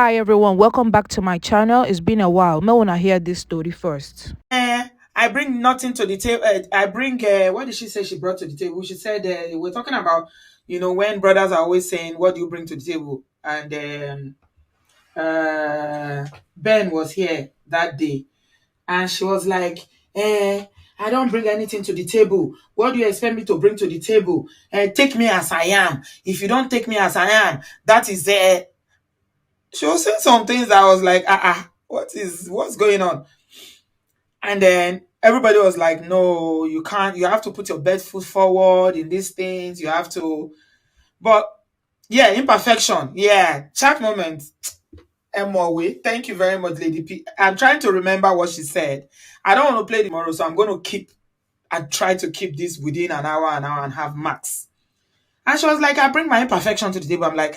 Hi everyone, welcome back to my channel. It's been a while. May wanna hear this story first. I bring nothing to the table. I bring, what did she say she brought to the table? She said, we're talking about, when brothers are always saying, what do you bring to the table? And Ben was here that day. And she was like, I don't bring anything to the table. What do you expect me to bring to the table? Take me as I am. If you don't take me as I am, that is she was saying some things that I was like, what's going on? And then everybody was like, no, you can't, you have to put your best foot forward in these things. You have to, but yeah, imperfection. Yeah, chat moment. Way. Thank you very much, Lady P. I'm trying to remember what she said. I don't want to play tomorrow, so I'm going to I try to keep this within an hour and a half max. And she was like, I bring my imperfection to the table. I'm like,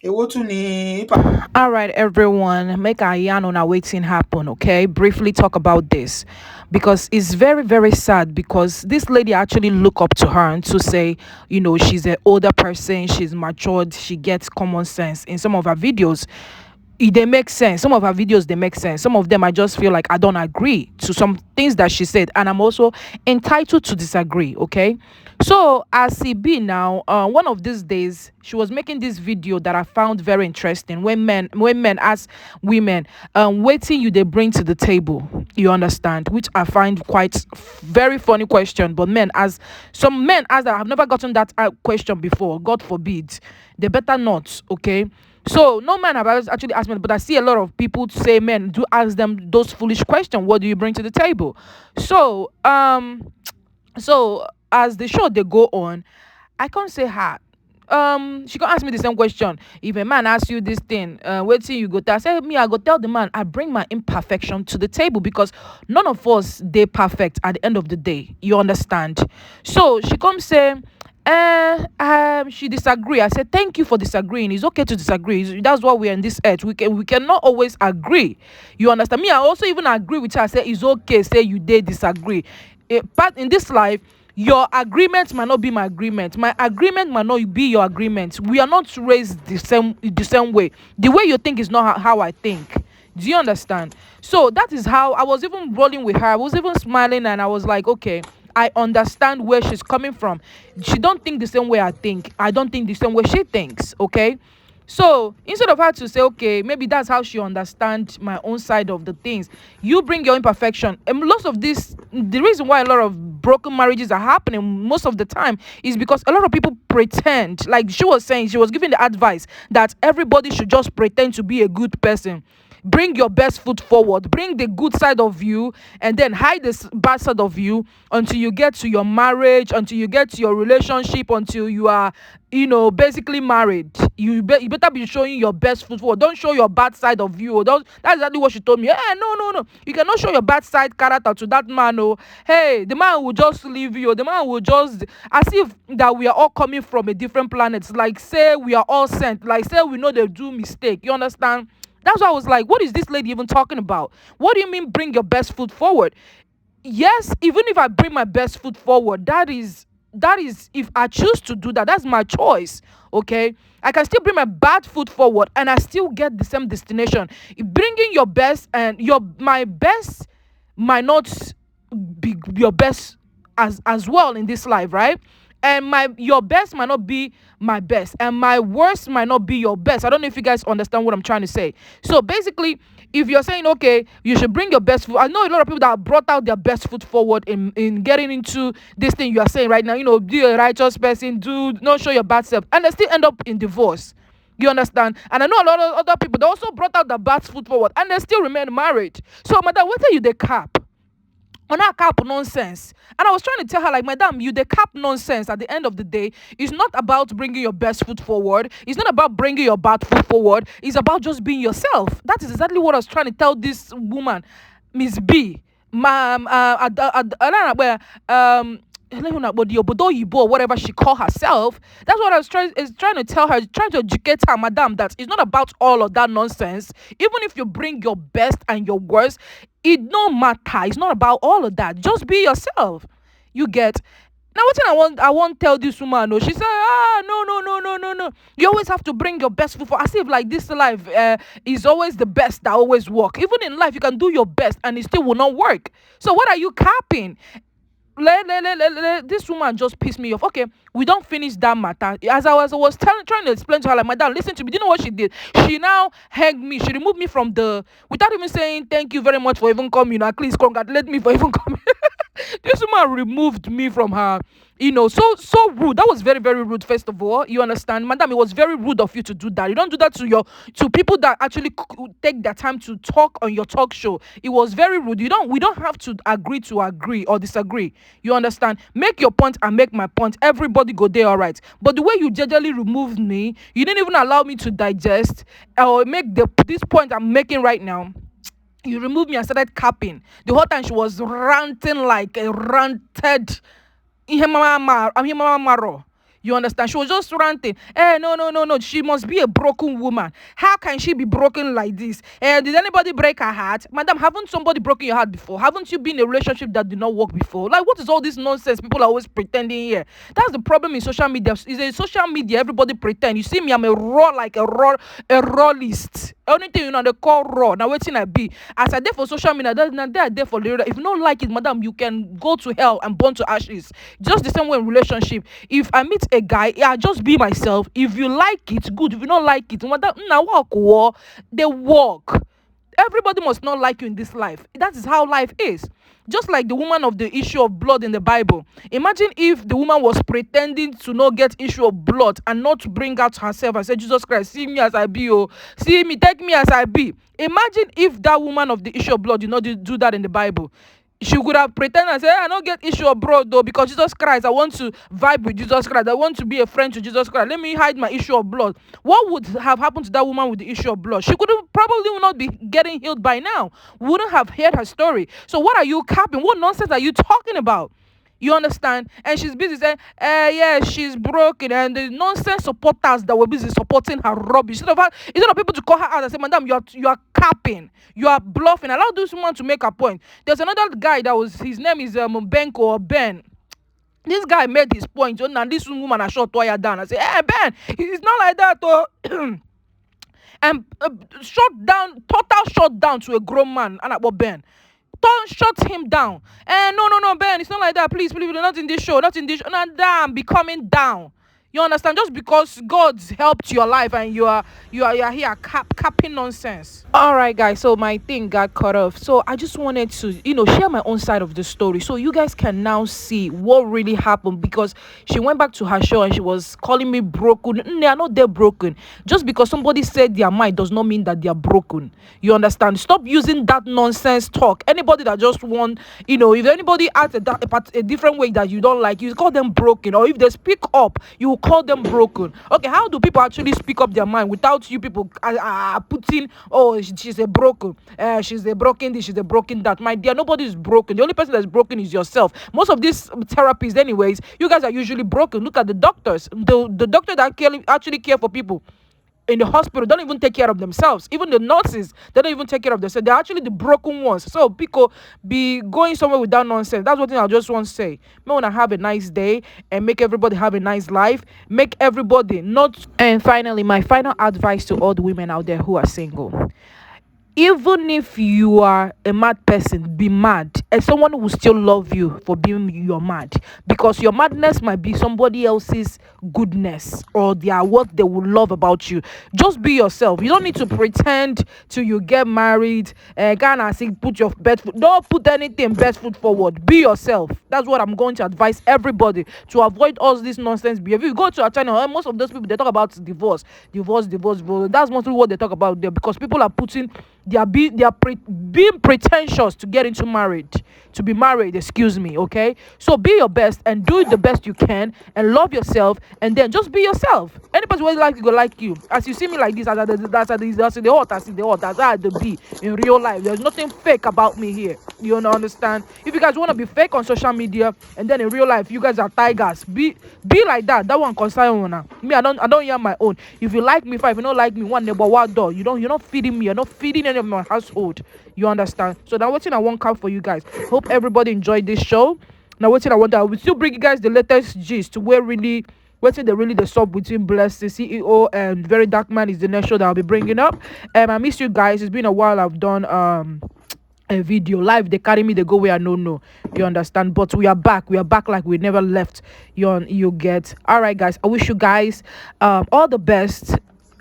ewo tun ni Alright everyone, make a yarn on our waiting happen, okay? Briefly talk about this. Because it's very, very sad because this lady actually look up to her and to say, she's an older person, she's matured, she gets common sense. In some of her videos, they make sense. Some of her videos they make sense. Some of them I just feel like I don't agree to some things that she said, and I'm also entitled to disagree. Okay, so as it be now, one of these days she was making this video that I found very interesting. When men ask women, waiting you they bring to the table. You understand? Which I find quite very funny question. But some men ask that I've never gotten that question before. God forbid. They better not. Okay, so no man have actually asked me, but I see a lot of people say men do ask them those foolish questions. What do you bring to the table? So so as the show they go on, I can't say her. She can ask me the same question. If a man asks you this thing, wait till you go tell. I say me, I go tell the man. I bring my imperfection to the table because none of us they perfect at the end of the day. You understand? So she comes say, she disagree. I said thank you for disagreeing. It's okay to disagree. That's why we're in this earth. We cannot always agree. You understand me? I also even agree with her. I say it's okay. Say you did disagree. But in this life, your agreement might not be my agreement. My agreement might not be your agreement. We are not raised the same way. The way you think is not how I think. Do you understand? So that is how I was even rolling with her. I was even smiling and I was like, okay, I understand where she's coming from. She don't think the same way I think. I don't think the same way she thinks. Okay. So instead of her to say, okay, maybe that's how she understands my own side of the things, you bring your imperfection. And lots of this, the reason why a lot of broken marriages are happening most of the time is because a lot of people pretend, like she was saying, she was giving the advice that everybody should just pretend to be a good person. Bring your best foot forward, bring the good side of you, and then hide the bad side of you until you get to your marriage, until you get to your relationship, until you are basically married. You better be showing your best foot forward. Don't show your bad side of you. Don't That's exactly what she told me. No, no, no, you cannot show your bad side character to that man. Oh, hey, the man will just leave you. The man will just, as if that we are all coming from a different planet, like say we are all sent, like say we know they do mistake. You understand? That's why I was like, what is this lady even talking about? What do you mean bring your best foot forward? Yes, even if I bring my best foot forward, that is if I choose to do that, that's my choice. Okay, I can still bring my bad foot forward and I still get the same destination. Bringing your best and my best might not be your best as well in this life, right? And my your best might not be my best, and my worst might not be your best. I don't know if you guys understand what I'm trying to say. So basically, if you're saying, okay, you should bring your best foot, I know a lot of people that brought out their best foot forward in getting into this thing you are saying right now. Be a righteous person, do not show your bad self, and they still end up in divorce. You understand? And I know a lot of other people that also brought out their bad foot forward and they still remain married. So madam, what are you the cap on that cap nonsense? And I was trying to tell her, like, madam, you the cap nonsense at the end of the day. It's not about bringing your best foot forward. It's not about bringing your bad foot forward. It's about just being yourself. That is exactly what I was trying to tell this woman, Miss B. Where the Obodo or whatever she call herself. That's what I was trying to tell her, trying to educate her, madam, that it's not about all of that nonsense. Even if you bring your best and your worst, it no matter. It's not about all of that. Just be yourself. You get. Now what thing I won't tell this woman. No, she said, ah, no, no, no, no, no, no. You always have to bring your best foot for, as if like this life is always the best that always work. Even in life, you can do your best and it still will not work. So what are you capping? This woman just pissed me off. Okay, we don't finish that matter. As I was trying to explain to her, like, madam, listen to me. Do you know what she did? She now hanged me. She removed me from the, without even saying thank you very much for even coming. At least congratulate me for even coming. This woman removed me from her, so rude. That was very, very rude. First of all, you understand, madam, it was very rude of you to do that. You don't do that to people that actually take their time to talk on your talk show. It was very rude. We don't have to agree or disagree. You understand? Make your point and make my point. Everybody go there, all right. But the way you jejely removed me, you didn't even allow me to digest or make this point I'm making right now. You removed me and started capping. The whole time she was ranting like a ranted Maro. You understand? She was just ranting. No, no, no, no. She must be a broken woman. How can she be broken like this? Did anybody break her heart? Madam, haven't somebody broken your heart before? Haven't you been in a relationship that did not work before? Like, what is all this nonsense people are always pretending here? That's the problem in social media. Is in social media, everybody pretend. You see me, I'm a raw list. Anything they call raw. Now waiting I be. As I there for social media, they are there for the. If you don't like it, madam, you can go to hell and burn to ashes. Just the same way in relationship. If I meet a guy, yeah, just be myself. If you like it, good. If you don't like it, madam, now walk. They walk. Everybody must not like you in this life. That is how life is. Just like the woman of the issue of blood in the Bible. Imagine if the woman was pretending to not get issue of blood and not to bring out herself and say, Jesus Christ, see me as I be, oh, see me, take me as I be. Imagine if that woman of the issue of blood did not do that in the Bible. She could have pretended and say, I don't get issue of blood though, because Jesus Christ, I want to vibe with Jesus Christ. I want to be a friend to Jesus Christ. Let me hide my issue of blood. What would have happened to that woman with the issue of blood? She could have probably would not be getting healed by now. Wouldn't have heard her story. So what are you capping? What nonsense are you talking about? You understand? And she's busy saying, yeah, she's broken. And the nonsense supporters that were busy supporting her rubbish. Instead of people to call her out and say, madam, you are capping. You are bluffing. Allow this woman to make a point. There's another guy his name is Benko or Ben. This guy made his point. And this woman has shot Toya down. I say, hey, Ben, it's not like that. Oh. And total shut down to a grown man. And about Ben. Don't shut him down. No, no, no, Ben, it's not like that. Please, please, not in this show, not in this show. Not damn, be coming down. You understand? Just because God's helped your life and you are here capping nonsense. All right, guys. So my thing got cut off. So I just wanted to, share my own side of the story, so you guys can now see what really happened. Because she went back to her show and she was calling me broken. They are not that broken. Just because somebody said their mind does not mean that they are broken. You understand? Stop using that nonsense talk. Anybody that just want, if anybody acts a different way that you don't like, you call them broken. Or if they speak up, you call them broken. Okay, how do people actually speak up their mind without you people putting, oh, she's a broken, she's a broken this, she's a broken that? My dear, nobody is broken. The only person that's broken is yourself. Most of these therapies anyways, you guys are usually broken. Look at the doctors. The doctor that actually care for people in the hospital don't even take care of themselves. Even the nurses, they don't even take care of themselves. They're actually the broken ones. So people be going somewhere with that nonsense. That's one thing I just want to say. I want to have a nice day and make everybody have a nice life. Make everybody not. And finally, my final advice to all the women out there who are single: even if you are a mad person, be mad, and someone will still love you for being your mad, because your madness might be somebody else's goodness or what they will love about you. Just be yourself. You don't need to pretend till you get married. Gonna say put your best foot. Don't put anything best foot forward. Be yourself. That's what I'm going to advise everybody, to avoid all this nonsense behavior. If you go to our channel, most of those people, they talk about divorce. That's mostly what they talk about there, because people are putting being pretentious to get into marriage, to be married, excuse me. Okay, so be your best and do it the best you can, and love yourself, and then just be yourself. Anybody who like you go like you. As you see me like this, that's how the be in real life. There's nothing fake about me here. You understand? If you guys want to be fake on social media and then in real life you guys are tigers, be like that. That one concern one. Me, I don't hear my own. If you like me, fine. If you don't like me, one neighbor, one door. You're not feeding me. You're not feeding any of my household. You understand? So now, what's in I won't come for you guys. Hope everybody enjoyed this show. Now wetin I want, I will still bring you guys the latest gist where really wetin dey really the sub between Bless the CEO and Very Dark Man is the next show that I'll be bringing up. I miss you guys. It's been a while I've done a video live. They carry me, they go where I no know. You understand? But we are back. We are back like we never left. You get. All right, guys. I wish you guys all the best.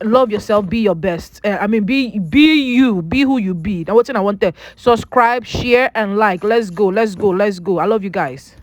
Love yourself, be your best. Be you, be who you be. Now what's I want to subscribe, share, and like. Let's go. I love you guys.